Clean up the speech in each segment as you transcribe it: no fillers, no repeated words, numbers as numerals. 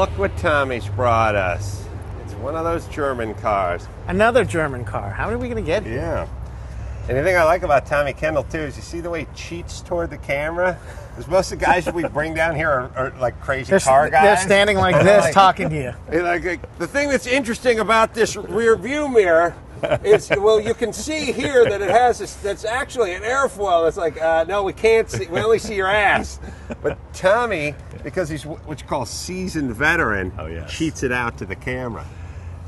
look what Tommy's brought us. It's one of those German cars. Another German car. How are we going to get here? Yeah. And the thing I like about Tommy Kendall, too, is you see the way he cheats toward the camera? Because most of the guys that we bring down here are like crazy car guys. They're standing like this talking to you. Like, the thing that's interesting about this rear view mirror is, well, you can see here that it has this, that's actually an airfoil. It's like, no, we can't see, we only see your ass. But Tommy, because he's what you call a seasoned veteran, cheats it out to the camera.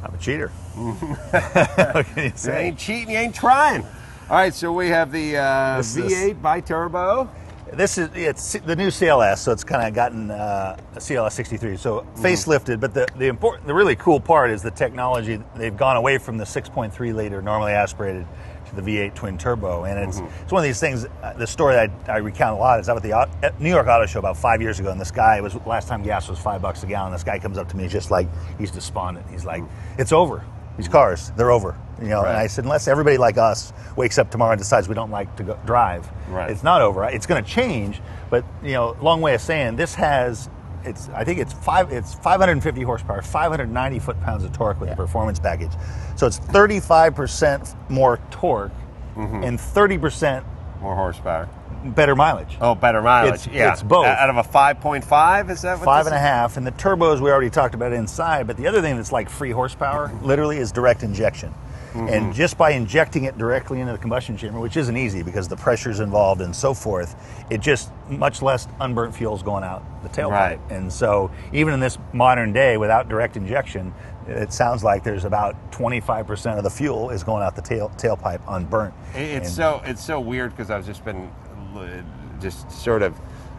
I'm a cheater. What can you say? You ain't cheating, you ain't trying. All right, so we have the V8 bi-turbo. It's the new CLS, so it's kind of gotten a CLS63, so facelifted. But the really cool part is the technology. They've gone away from the 6.3 liter normally aspirated to the V8 twin turbo, and it's one of these things. The story that I recount a lot is I was at the New York Auto Show about 5 years ago, and this guy last time gas was $5 a gallon. This guy comes up to me, he's just like, he's despondent. He's like, it's over. These cars, they're over. You know, and I said, unless everybody like us wakes up tomorrow and decides we don't like to drive, it's not over. It's going to change, but long way of saying this has. I think it's 550 horsepower, 590 foot-pounds of torque with the performance package. So it's 35% more torque and 30% more horsepower. Better mileage. Oh, better mileage. It's both. Out of a 5.5, is that what 5.5, and the turbos we already talked about inside, but the other thing that's like free horsepower literally is direct injection. And just by injecting it directly into the combustion chamber, which isn't easy because the pressure's involved and so forth, it just much less unburnt fuel's going out the tailpipe. Right. And so even in this modern day without direct injection, it sounds like there's about 25% of the fuel is going out the tailpipe unburnt. It's so weird because I've just been sort of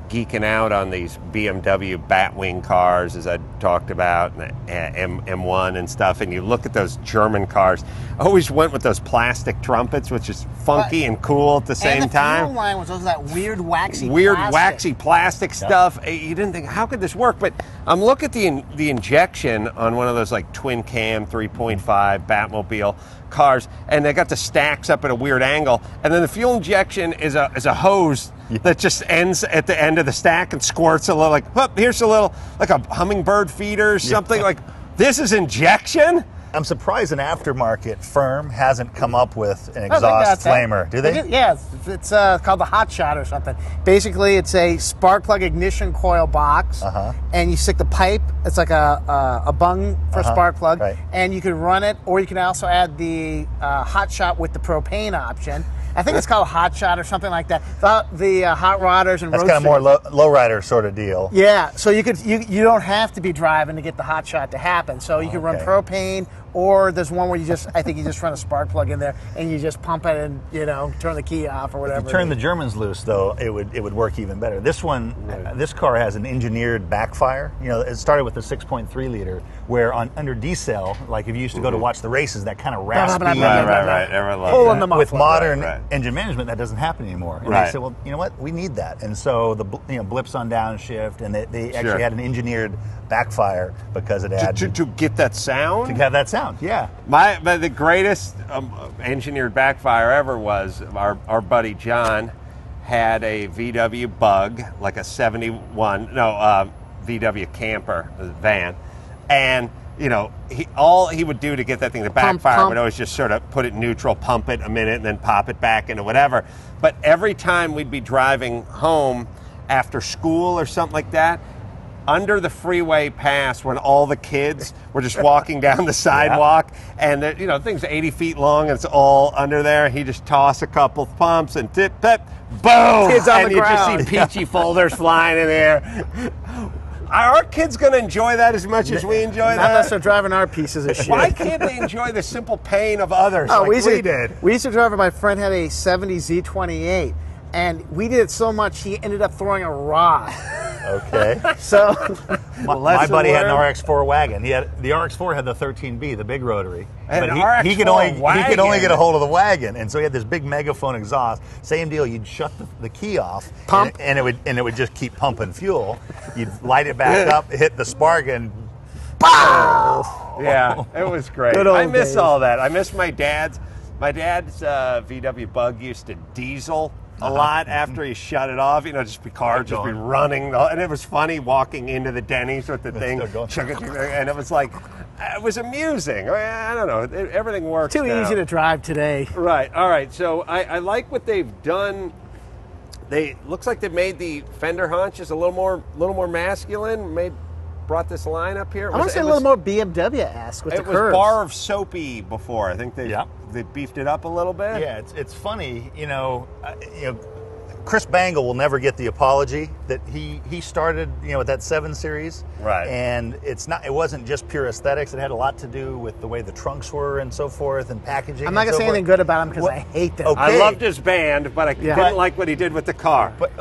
geeking out on these BMW Batwing cars, as I talked about, and M1 and stuff, and you look at those German cars. I always went with those plastic trumpets, which is funky and cool at the same time. And the fuel line was that weird waxy plastic stuff. You didn't think, how could this work? But I'm looking at the injection on one of those like twin cam 3.5 Batmobile cars, and they got the stacks up at a weird angle, and then the fuel injection is a hose that just ends at the end of the stack and squirts a little, like, oh, here's a little, like a hummingbird feeder or something. Like, this is injection? I'm surprised an aftermarket firm hasn't come up with an exhaust flamer. Do they? Yeah, it's called the Hot Shot or something. Basically, it's a spark plug ignition coil box, and you stick the pipe. It's like a bung for a spark plug, and you can run it, or you can also add the Hot Shot with the propane option. I think it's called Hot Shot or something like that. The hot rodders and that's kind of more lowrider sort of deal. Yeah, so you don't have to be driving to get the Hot Shot to happen. So you can run propane, or there's one where I think you just run a spark plug in there and you just pump it and turn the key off or whatever. If you turn the Germans loose, though, it would work even better. This one, this car has an engineered backfire. It started with the 6.3 liter, where under diesel, like if you used to go to watch the races, that kind of raspy, pull in the muffler. With modern engine management, that doesn't happen anymore. And they said, well, you know what, we need that. And so the blips on downshift, and they actually had an engineered backfire because it had to get that sound. To have that sound, yeah. The greatest engineered backfire ever was our buddy John had a VW Bug, like a 71 VW camper van, and all he would do to get that thing to backfire would always just sort of put it neutral, pump it a minute, and then pop it back into whatever. But every time we'd be driving home after school or something like that, under the freeway pass, when all the kids were just walking down the sidewalk, and the thing's 80 feet long, and it's all under there, he just toss a couple pumps and boom! Kids on and the you ground. just see peachy folders flying in there. Are our kids going to enjoy that as much as we enjoy that? Not unless they're driving our pieces of shit. Why can't they enjoy the simple pain of others like we did? We used to drive it. My friend had a 70 Z28, and we did it so much he ended up throwing a rod. Okay. So my buddy had an RX-4 wagon. The RX-4 had the 13B, the big rotary, and but he could only get a hold of the wagon, and so he had this big megaphone exhaust. Same deal. You'd shut the key off, pump, and it would just keep pumping fuel. You'd light it back up, hit the spark, and pow! Yeah, it was great. I miss all that. I miss my dad's. My dad's VW Bug used to diesel a lot after he shut it off. You know, just be running, and it was funny walking into the Denny's with the thing, and it was like, it was amusing. I don't know, everything works. Too easy to drive today. Right. All right. So I like what they've done. Looks like they made the fender haunches a little more masculine. Brought this line up here. I want to say a little more BMW-esque with the curves. It was bar of soapy before. I think they beefed it up a little bit. Yeah, it's funny. Chris Bangle will never get the apology that he started, with that 7 Series. Right. And it wasn't just pure aesthetics. It had a lot to do with the way the trunks were and so forth, and packaging. I'm not going to say anything good about him because I hate them. Okay. I loved his band, but I didn't like what he did with the car. But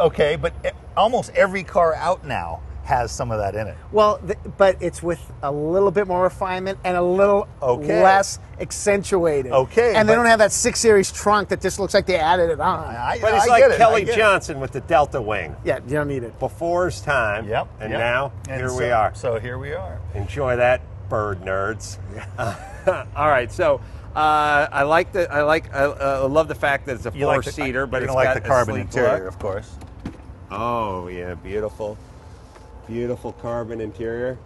almost every car out now has some of that in it. Well, but it's with a little bit more refinement and a little less accentuated. Okay. And they don't have that 6 Series trunk that just looks like they added it on. But it's like Kelly Johnson with the Delta Wing. Yeah, you don't need it. Before his time. Yep. And now, here we are. So here we are. Enjoy that, bird nerds. All right, so I love the fact that it's a 4-seater, but it's got the carbon interior, look. Of course. Oh, yeah, beautiful. Beautiful carbon interior.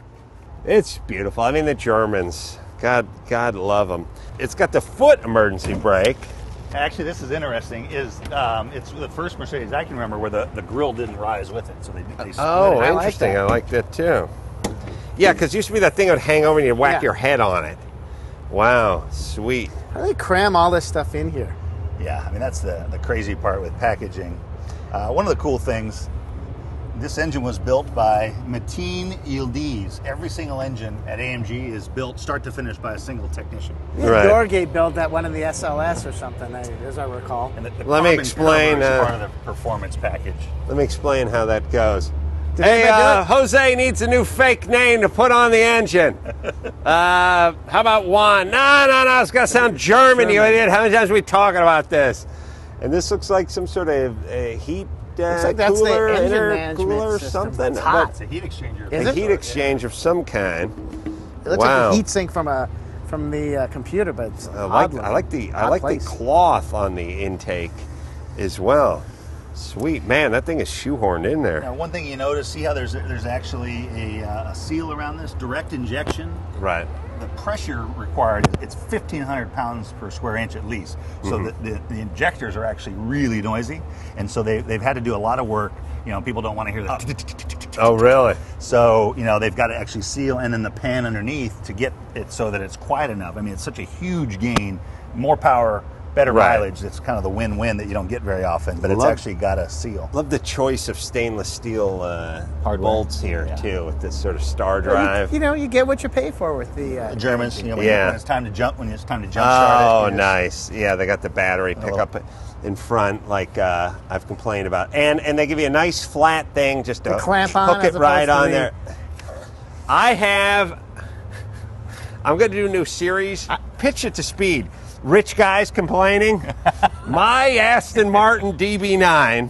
It's beautiful. I mean, the Germans, God love them. It's got the foot emergency brake. Actually, this is interesting. It's the first Mercedes I can remember where the grille didn't rise with it, so they split it. Oh, interesting. I like that too. Yeah, because used to be that thing that would hang over and you'd whack your head on it. Wow, sweet. How do they cram all this stuff in here? Yeah, I mean, that's the crazy part with packaging. One of the cool things, this engine was built by Metin Yildiz. Every single engine at AMG is built start to finish by a single technician. Right. Dorgate built that one in the SLS or something, as I recall. And the Let me explain. Is part of the performance package. Let me explain how that goes. Hey, Jose needs a new fake name to put on the engine. How about Juan? No, it's got to sound German, you idiot. How many times are we talking about this? And this looks like some sort of heat looks like that's cooler, the engine management cooler or system. something. It's hot. It's a heat exchanger. Is a it? heat exchange of some kind. It looks like a heat sink from the computer, but it's I like the cloth on the intake as well. Sweet, man, that thing is shoehorned in there. Now, one thing you notice, see how there's actually a seal around this, direct injection. Right. The pressure required, it's 1,500 pounds per square inch at least. So the injectors are actually really noisy, and so they've had to do a lot of work. People don't want to hear that. Oh, really? So, they've got to actually seal, and then the pan underneath to get it so that it's quiet enough. I mean, it's such a huge gain, more power, better mileage. It's kind of the win-win that you don't get very often, but it's actually got a seal. Love the choice of stainless steel bolts here too, with this sort of star drive. You get what you pay for with the Germans. When it's time to jump, start it. Oh, nice. Yeah, they got the battery pickup in front, like I've complained about, and they give you a nice flat thing just to clamp on, hook it right on there. I'm going to do a new series. Pitch it to speed. Rich guys complaining. My Aston Martin DB9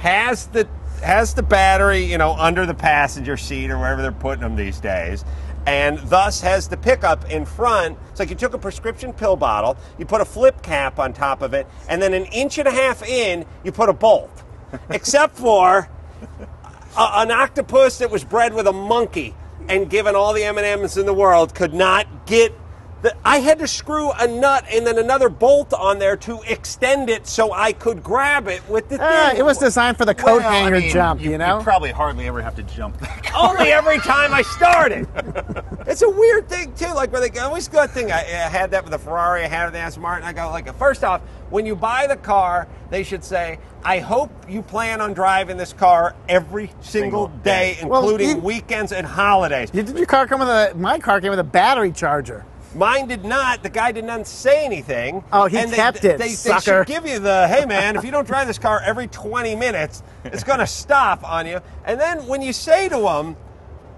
has the battery, under the passenger seat or wherever they're putting them these days, and thus has the pickup in front. It's like you took a prescription pill bottle, you put a flip cap on top of it, and then 1.5 inches in, you put a bolt. Except for an octopus that was bred with a monkey and given all the M&Ms in the world could not get. I had to screw a nut and then another bolt on there to extend it so I could grab it with the thing. It was designed for the coat hanger jump, you probably hardly ever have to jump that car. Only every time I started. It's a weird thing, too. Like, where they always good thing. I had that with the Ferrari. I had it with the Aston Martin. I go, first off, when you buy the car, they should say, I hope you plan on driving this car every single day, including weekends and holidays. Did your car come with my car came with a battery charger. Mine did not. The guy did not say anything. Oh, he kept it, They sucker. should give you hey, man, if you don't drive this car every 20 minutes, it's going to stop on you. And then when you say to them,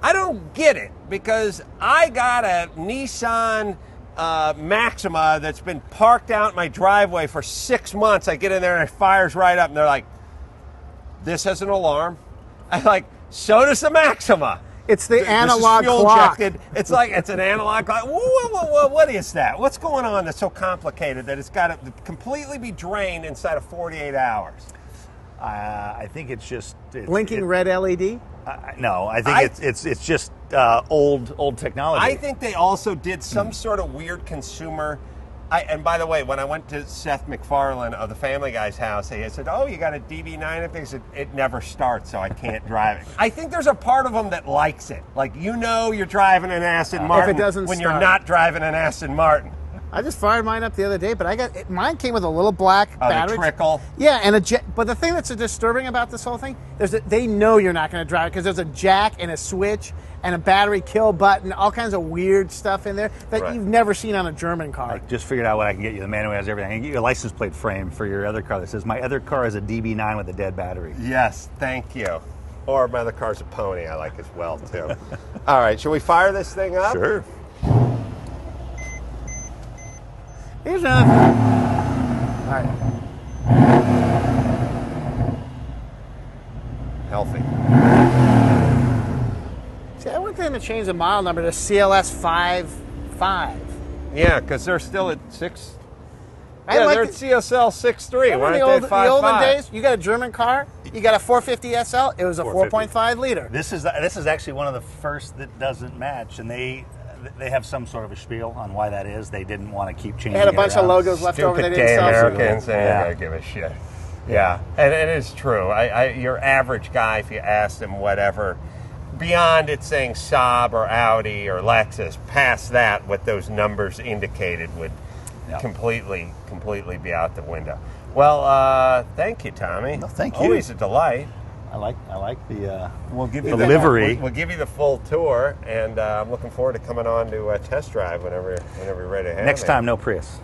I don't get it, because I got a Nissan Maxima that's been parked out in my driveway for 6 months. I get in there and it fires right up, and they're like, this has an alarm. I'm like, so does the Maxima. It's the This is analog fuel clock. injected. It's like it's an analog clock. What is that? What's going on that's so complicated that it's got to completely be drained inside of 48 hours? I think it's just Blinking red LED. No, I think it's just old technology. I think they also did some sort of weird consumer. And by the way, when I went to Seth MacFarlane of the Family Guy's house, he said, "Oh, you got a DB9?" And he said, "It never starts, so I can't drive it." I think there's a part of them that likes it. Like, you're driving an Aston Martin when you're not driving an Aston Martin. I just fired mine up the other day, but mine came with a little black battery. The trickle. Yeah, and a jack. But the thing that's disturbing about this whole thing is that they know you're not going to drive it because there's a jack and a switch and a battery kill button, all kinds of weird stuff in there that you've never seen on a German car. I just figured out what I can get you. The manual has everything. I can get you a license plate frame for your other car that says, "My other car is a DB9 with a dead battery." Yes, thank you. Or my other car's a pony I like as well, too. All right, should we fire this thing up? Sure. Here's another thing. All right. Healthy. See, I want them to change the model number to CLS65. Yeah, because they're still at 6. I Yeah, like they're at CSL63. Why the aren't they at olden 5.5? days, you got a German car, you got a 450 SL, it was a 450. 4.5 liter. This is actually one of the first that doesn't match, and they have some sort of a spiel on why that is. They didn't want to keep changing. They had a it bunch around. of logos left over they didn't Stupid sell. gay So Americans, they ain't gonna give a shit. Yeah, and it is true. Your average guy, if you asked him whatever, beyond it saying Saab or Audi or Lexus, past that, what those numbers indicated would completely be out the window. Well, thank you, Tommy. No, thank you. Always a delight. I like the We'll give you the livery. We'll give you the full tour, and I'm looking forward to coming on to test drive whenever you're ready to have Next me. time, no Prius.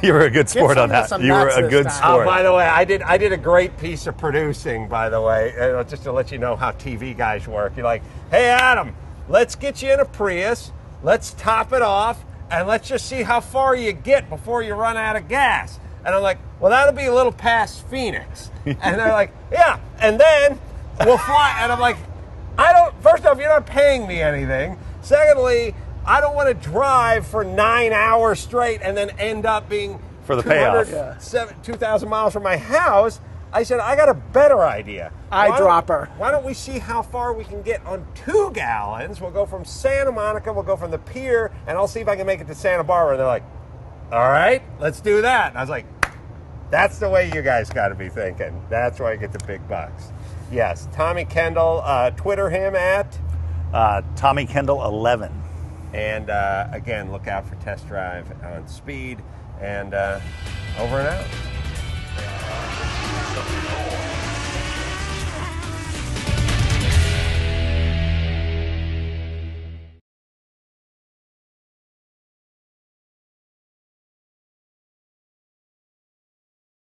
You were a good sport on that. some You were nuts a this good time. sport. By the way, I did a great piece of producing, by the way, just to let you know how TV guys work. You're like, "Hey, Adam, let's get you in a Prius, let's top it off, and let's just see how far you get before you run out of gas." And I'm like, "Well, that'll be a little past Phoenix." And they're like, "Yeah, and then we'll fly." And I'm like, first off, you're not paying me anything. Secondly, I don't want to drive for 9 hours straight and then end up being For the payoff. 2,000 miles from my house. I said, I got a better idea. Eyedropper. Why don't we see how far we can get on 2 gallons? We'll go from Santa Monica, we'll go from the pier, and I'll see if I can make it to Santa Barbara. And they're like, all right, let's do that. And I was like, that's the way you guys got to be thinking. That's where I get the big bucks. Yes, Tommy Kendall, Twitter him at? Tommy Kendall 11. And again, look out for Test Drive on Speed. And over and out.